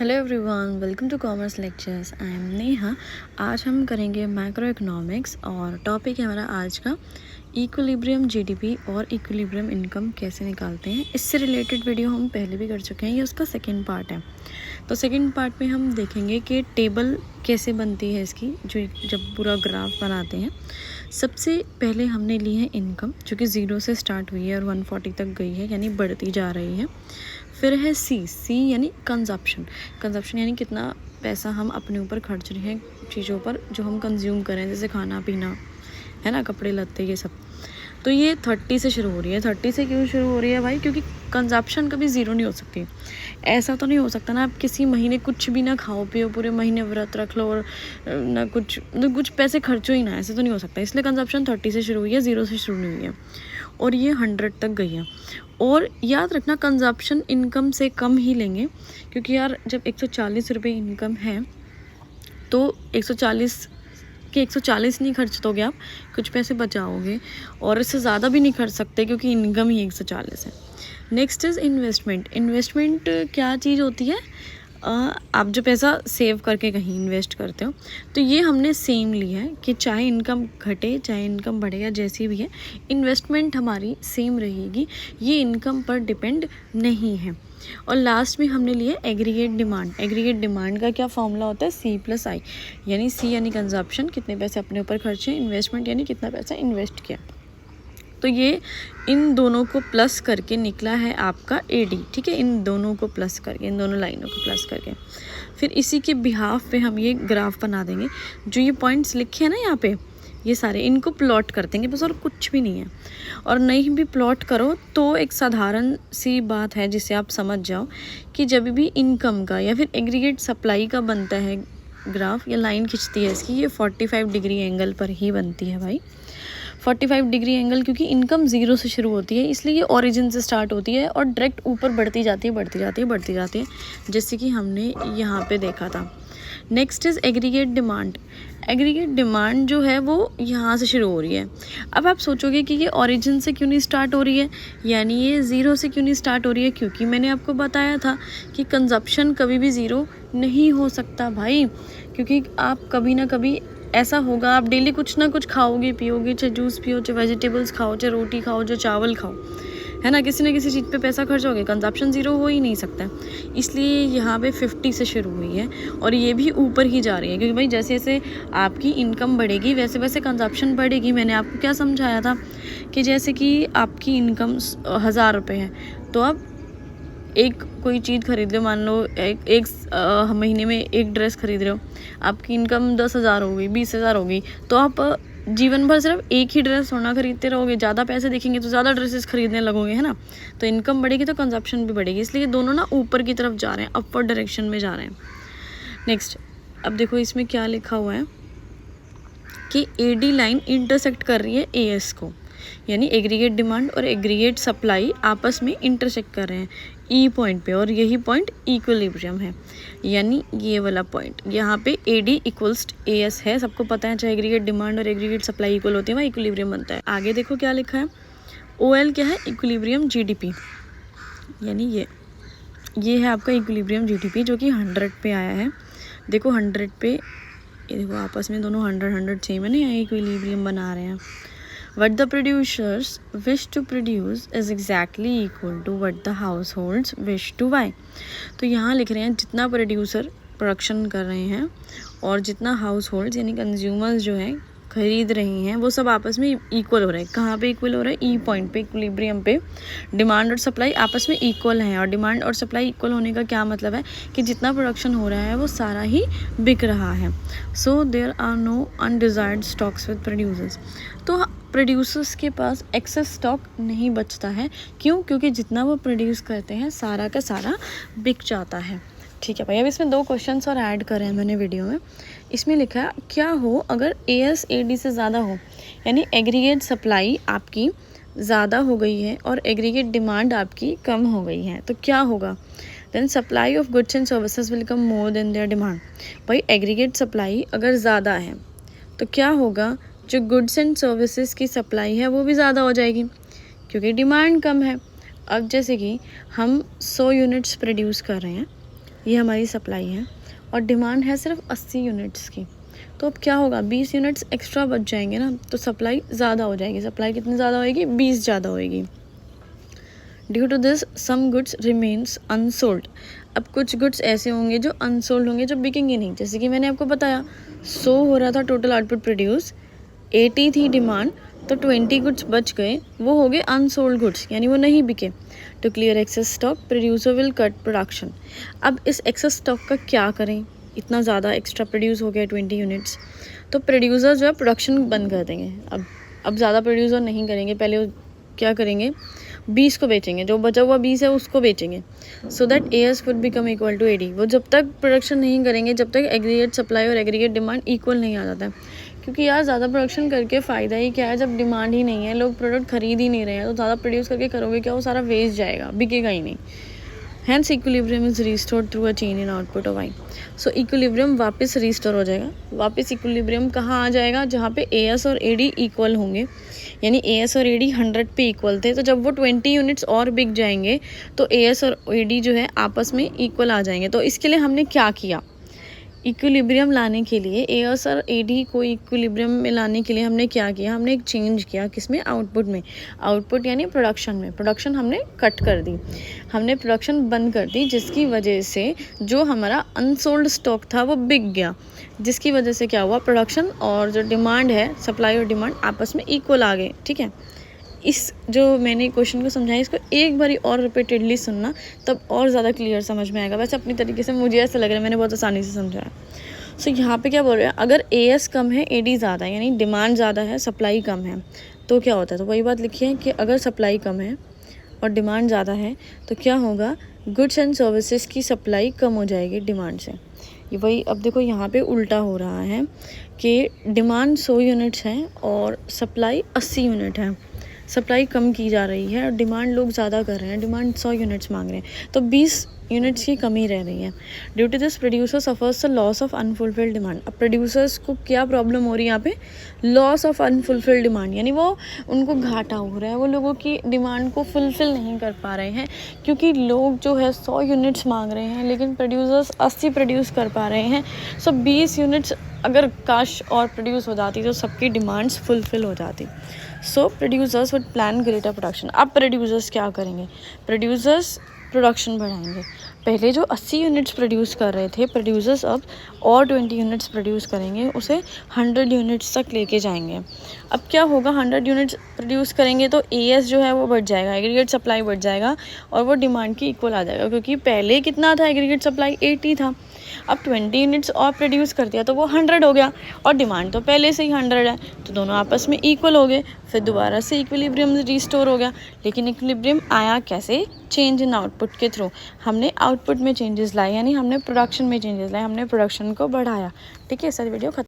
Hello everyone, welcome to commerce lectures. I am Neha. आज हम करेंगे मैक्रो इकोनॉमिक्स और टॉपिक है हमारा आज का इक्विलिब्रियम जीडीपी और इक्विलिब्रियम इनकम कैसे निकालते हैं। इससे रिलेटेड वीडियो हम पहले भी कर चुके हैं, ये उसका सेकंड पार्ट है। तो सेकंड पार्ट में हम देखेंगे कि टेबल कैसे बनती है इसकी, जो जब पूरा ग्राफ बनाते हैं। सबसे पहले हमने ली है इनकम, जो कि 0 से स्टार्ट हुई है और 140 तक गई है, यानी बढ़ती जा रही है। फिर है सी यानी कंजप्शन यानी कितना पैसा हम अपने ऊपर खर्च रहे हैं चीज़ों पर जो हम कंज्यूम करें, जैसे खाना पीना है ना, कपड़े लत्ते, ये सब। तो ये 30 से शुरू हो रही है। 30 से क्यों शुरू हो रही है भाई? क्योंकि कंजप्शन कभी ज़ीरो नहीं हो सकती। ऐसा तो नहीं हो सकता ना आप किसी महीने कुछ भी ना खाओ पियो, पूरे महीने व्रत रख लो और ना कुछ पैसे खर्चो ही ना, ऐसे तो नहीं हो सकता। इसलिए कंजप्शन 30 से शुरू हुई है, 0 से शुरू नहीं हुई है और ये 100 तक गई है। और याद रखना, कंजप्शन इनकम से कम ही लेंगे, क्योंकि यार जब 140 रुपये इनकम है तो 140 नहीं खर्च दोगे आप, कुछ पैसे बचाओगे और इससे ज़्यादा भी नहीं खर्च सकते क्योंकि इनकम ही 140 है। नेक्स्ट इज़ इन्वेस्टमेंट क्या चीज़ होती है? आप जो पैसा सेव करके कहीं इन्वेस्ट करते हो, तो ये हमने सेम ली है कि चाहे इनकम घटे चाहे इनकम बढ़े या जैसी भी है, इन्वेस्टमेंट हमारी सेम रहेगी, ये इनकम पर डिपेंड नहीं है। और लास्ट में हमने लिया एग्रीगेट डिमांड का क्या फॉर्मूला होता है? C+I, यानी C यानी कंजप्शन, कितने पैसे अपने ऊपर खर्चे, इन्वेस्टमेंट यानी कितना पैसा इन्वेस्ट किया। तो ये इन दोनों को प्लस करके निकला है आपका AD, ठीक है। इन दोनों को प्लस करके, इन दोनों लाइनों को प्लस करके फिर इसी के बिहाफ पे हम ये ग्राफ बना देंगे। जो ये पॉइंट्स लिखे हैं ना यहाँ पे, ये सारे इनको प्लॉट कर देंगे बस, और कुछ भी नहीं है। और नहीं भी प्लॉट करो तो एक साधारण सी बात है जिसे आप समझ जाओ कि जब भी इनकम का या फिर एग्रीगेट सप्लाई का बनता है ग्राफ या लाइन खिंचती है इसकी, ये 45 डिग्री एंगल पर ही बनती है भाई। 45 डिग्री एंगल, क्योंकि इनकम 0 से शुरू होती है, इसलिए ये ओरिजिन से स्टार्ट होती है और डायरेक्ट ऊपर बढ़ती जाती है, जैसे कि हमने यहाँ पे देखा था। नेक्स्ट इज़ एग्रीगेट डिमांड जो है वो यहाँ से शुरू हो रही है। अब आप सोचोगे कि ये ओरिजिन से क्यों नहीं स्टार्ट हो रही है, यानी ये 0 से क्यों नहीं स्टार्ट हो रही है? क्योंकि मैंने आपको बताया था कि कंजप्शन कभी भी 0 नहीं हो सकता भाई, क्योंकि आप कभी ना कभी ऐसा होगा, आप डेली कुछ ना कुछ खाओगे पियोगे, चाहे जूस पियो, चाहे वेजिटेबल्स खाओ, चाहे रोटी खाओ, चाहे चावल खाओ, है ना, किसी न किसी चीज़ पे पैसा खर्च हो गया, कंजप्शन 0 हो ही नहीं सकता। इसलिए यहाँ पे 50 से शुरू हुई है और ये भी ऊपर ही जा रही है, क्योंकि भाई जैसे जैसे आपकी इनकम बढ़ेगी वैसे वैसे कंजप्शन बढ़ेगी। मैंने आपको क्या समझाया था कि जैसे कि आपकी इनकम 1000 रुपये है, तो आप एक कोई चीज़ खरीद लो, मान लो एक महीने में एक ड्रेस खरीद रहे हो, आपकी इनकम 10,000 हो गई, 20,000 हो गई, तो आप जीवन भर सिर्फ एक ही ड्रेस सोना खरीदते रहोगे? ज़्यादा पैसे देखेंगे तो ज़्यादा ड्रेसेस खरीदने लगोगे, है ना। तो इनकम बढ़ेगी तो कंजप्शन भी बढ़ेगी, इसलिए दोनों ना ऊपर की तरफ जा रहे हैं, अपवर्ड डायरेक्शन में जा रहे हैं। नेक्स्ट, अब देखो इसमें क्या लिखा हुआ है कि AD लाइन इंटरसेक्ट कर रही है AS को, यानी एग्रीगेट डिमांड और एग्रीगेट सप्लाई आपस में इंटरसेक्ट कर रहे हैं E पॉइंट पे, और यही पॉइंट इक्विलिब्रियम है, यानी ये वाला पॉइंट यहाँ पे AD इक्वल्स AS है। सबको पता है, चाहे एग्रीगेट डिमांड और एग्रीगेट सप्लाई इक्वल होती है वहाँ इक्विलिब्रियम बनता है। आगे देखो क्या लिखा है, OL क्या है? इक्विलिब्रियम GDP, यानी ये है आपका इक्विलिब्रियम GDP, जो कि 100 पे आया है। देखो 100 पे, ये देखो आपस में दोनों 100 सेम है ना, यहाँ इक्विलिब्रियम बना रहे हैं। What the producers wish to produce is exactly equal to what the households wish to buy. तो यहाँ लिख रहे हैं जितना प्रोड्यूसर प्रोडक्शन कर रहे हैं और जितना हाउस होल्ड यानी कंज्यूमर्स जो हैं खरीद रही हैं, वो सब आपस में इक्वल हो रहे हैं। कहाँ पे इक्वल हो रहा है? E पॉइंट पे, इक्विलिब्रियम पे। डिमांड और सप्लाई आपस में इक्वल हैं, और डिमांड और सप्लाई इक्वल होने का क्या मतलब है कि जितना प्रोडक्शन हो रहा है वो सारा ही बिक रहा है। So there are no undesired stocks with producers. तो प्रोड्यूसर्स के पास एक्सेस स्टॉक नहीं बचता है। क्यों? क्योंकि जितना वो प्रोड्यूस करते हैं सारा का सारा बिक जाता है। ठीक है भाई। अब इसमें 2 क्वेश्चंस और ऐड करे हैं मैंने वीडियो में। इसमें लिखा है क्या हो अगर AS AD से ज़्यादा हो, यानी एग्रीगेट सप्लाई आपकी ज़्यादा हो गई है और एग्रीगेट डिमांड आपकी कम हो गई है, तो क्या होगा? Then supply of goods and services will come more than their demand. भाई एग्रीगेट सप्लाई अगर ज़्यादा है तो क्या होगा? जो गुड्स एंड सर्विसेज की सप्लाई है वो भी ज़्यादा हो जाएगी, क्योंकि डिमांड कम है। अब जैसे कि हम 100 यूनिट्स प्रोड्यूस कर रहे हैं, ये हमारी सप्लाई है और डिमांड है सिर्फ 80 यूनिट्स की। तो अब क्या होगा, 20 यूनिट्स एक्स्ट्रा बच जाएंगे ना, तो सप्लाई ज़्यादा हो जाएगी। सप्लाई कितनी ज़्यादा होएगी, 20 ज़्यादा होएगी। Due to this some goods remains unsold. अब कुछ गुड्स ऐसे होंगे जो अनसोल्ड होंगे, जो बिकेंगे नहीं। जैसे कि मैंने आपको बताया 100 हो रहा था टोटल आउटपुट प्रोड्यूस, 80 थी डिमांड, तो 20 गुड्स बच गए, वो हो गए अनसोल्ड गुड्स, यानी वो नहीं बिके। To clear excess stock producer will cut production. अब इस एक्सेस स्टॉक का क्या करें, इतना ज़्यादा एक्स्ट्रा प्रोड्यूस हो गया 20 यूनिट्स, तो प्रोड्यूसर जो है प्रोडक्शन बंद कर देंगे। अब ज़्यादा प्रोड्यूसर नहीं करेंगे, पहले वो क्या करेंगे, 20 को बेचेंगे, जो बचा हुआ 20 है उसको बेचेंगे, so that AS would become equal to AD। वो जब तक प्रोडक्शन नहीं करेंगे, जब तक एग्रीगेट सप्लाई और एग्रीगेट डिमांड इक्वल नहीं आ जाता है। क्योंकि यार ज़्यादा प्रोडक्शन करके फ़ायदा ही क्या है, जब डिमांड ही नहीं है, लोग प्रोडक्ट खरीद ही नहीं रहे हैं, तो ज़्यादा प्रोड्यूस करके करोगे क्या, वो सारा वेस्ट जाएगा, बिकेगा ही नहीं। Hence equilibrium is restored through a change in output of I। So equilibrium वापस रिस्टोर हो जाएगा। वापस equilibrium कहाँ आ जाएगा, जहाँ पे AS और AD इक्वल होंगे, यानी AS और AD 100 पे इक्वल थे, तो जब वो 20 यूनिट्स और बिक जाएंगे तो AS और AD जो है आपस में इक्वल आ जाएंगे। तो इसके लिए हमने क्या किया, इक्विलिब्रियम लाने के लिए AS और AD को इक्विलिब्रियम में लाने के लिए हमने क्या किया, हमने एक चेंज किया, किसमें, आउटपुट में। आउटपुट यानी प्रोडक्शन में। प्रोडक्शन हमने कट कर दी, हमने प्रोडक्शन बंद कर दी, जिसकी वजह से जो हमारा अनसोल्ड स्टॉक था वो बिक गया, जिसकी वजह से क्या हुआ, प्रोडक्शन और जो डिमांड है, सप्लाई और डिमांड आपस में इक्वल आ गए। ठीक है, इस जो मैंने क्वेश्चन को समझाया, इसको एक बारी और रिपीटेडली सुनना, तब और ज़्यादा क्लियर समझ में आएगा। वैसे अपनी तरीके से मुझे ऐसा लग रहा है मैंने बहुत आसानी से समझाया। सो यहाँ पे क्या बोल रहे हैं, अगर AS कम है, AD ज़्यादा है, यानी डिमांड ज़्यादा है, सप्लाई कम है, तो क्या होता है, तो वही बात लिखी है कि अगर सप्लाई कम है और डिमांड ज़्यादा है तो क्या होगा, गुड्स एंड सर्विसेज की सप्लाई कम हो जाएगी डिमांड से। ये वही, अब देखो यहाँ पे उल्टा हो रहा है कि डिमांड 100 यूनिट्स हैं और सप्लाई 80 यूनिट है। सप्लाई कम की जा रही है और डिमांड लोग ज़्यादा कर रहे हैं, डिमांड 100 यूनिट्स मांग रहे हैं, तो 20 यूनिट्स की कमी रह रही है। Due to this producer suffers the loss of unfulfilled demand. अब प्रोड्यूसर्स को क्या प्रॉब्लम हो रही है यहाँ पे, लॉस ऑफ अनफुलफिल्ड डिमांड, यानी वो उनको घाटा हो रहा है, वो लोगों की डिमांड को फुलफिल नहीं कर पा रहे हैं, क्योंकि लोग जो है 100 यूनिट्स मांग रहे हैं लेकिन प्रोड्यूसर्स 80 प्रोड्यूस कर पा रहे हैं। सो 20 यूनिट्स अगर काश और प्रोड्यूस हो जाती तो सबकी डिमांड्स फुलफिल हो जाती। So producers would plan greater production. अब प्रोड्यूसर्स क्या करेंगे, प्रोड्यूसर्स प्रोडक्शन बढ़ाएंगे। पहले जो 80 यूनिट्स प्रोड्यूस कर रहे थे प्रोड्यूसर्स, अब और 20 यूनिट्स प्रोड्यूस करेंगे, उसे 100 यूनिट्स तक लेके जाएंगे। अब क्या होगा, 100 यूनिट्स प्रोड्यूस करेंगे तो AS जो है वो बढ़ जाएगा, एग्रीगेट सप्लाई बढ़ जाएगा और वो डिमांड की इक्वल आ जाएगा, क्योंकि पहले कितना था, एग्रीगेट सप्लाई 80 था। अब 20 यूनिट्स और प्रोड्यूस कर दिया तो वो 100 हो गया, और डिमांड तो पहले से ही 100 है, तो दोनों आपस में इक्वल हो गए। फिर दोबारा से इक्विलिब्रियम रिस्टोर हो गया। लेकिन इक्विलिब्रियम आया कैसे, चेंज इन आउटपुट के थ्रू। हमने आउटपुट में चेंजेस लाए, यानी हमने प्रोडक्शन में चेंजेस लाए, हमने प्रोडक्शन को बढ़ाया। ठीक है, सर वीडियो खत्म।